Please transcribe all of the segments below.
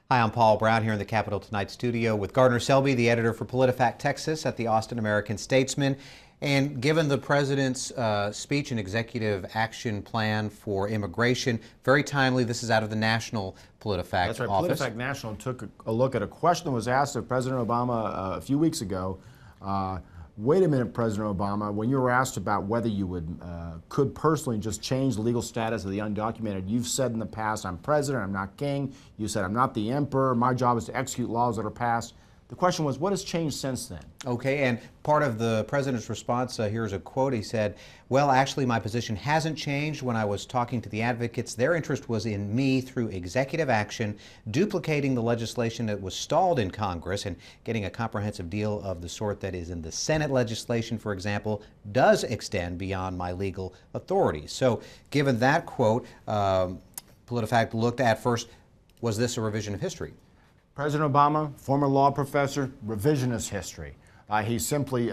Hi, I'm Paul Brown here in the Capitol Tonight studio with Gardner Selby, the editor for PolitiFact Texas at the Austin American-Statesman. And given the president's speech and executive action plan for immigration, very timely, this is out of the National PolitiFact That's right. office. PolitiFact National took a look at a question that was asked of President Obama a few weeks ago. Wait a minute, President Obama, when you were asked about whether you could personally just change the legal status of the undocumented, you've said in the past, I'm president, I'm not king. You said, I'm not the emperor. My job is to execute laws that are passed. The question was, what has changed since then? Okay, and part of the president's response, here's a quote. He said, well, actually, my position hasn't changed. When I was talking to the advocates, their interest was in me through executive action, duplicating the legislation that was stalled in Congress, and getting a comprehensive deal of the sort that is in the Senate legislation, for example, does extend beyond my legal authorities. So given that quote, PolitiFact looked at first, was this a revision of history? President Obama, former law professor, revisionist history. He's simply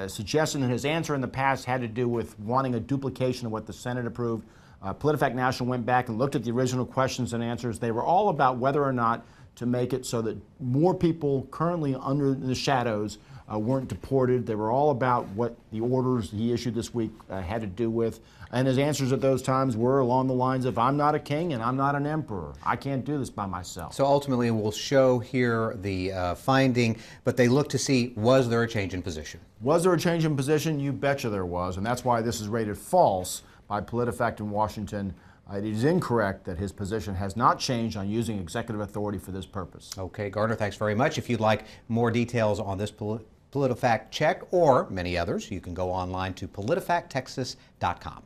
suggesting that his answer in the past had to do with wanting a duplication of what the Senate approved. PolitiFact National went back and looked at the original questions and answers. They were all about whether or not to make it so that more people currently under the shadows weren't deported. They were all about what the orders he issued this week had to do with. And his answers at those times were along the lines of, I'm not a king and I'm not an emperor. I can't do this by myself. So ultimately, we'll show here the finding, but they look to see, was there a change in position? Was there a change in position? You betcha there was, and that's why this is rated false by PolitiFact in Washington. It is incorrect that his position has not changed on using executive authority for this purpose. Okay, Gardner, thanks very much. If you'd like more details on this PolitiFact check or many others, you can go online to politifacttexas.com.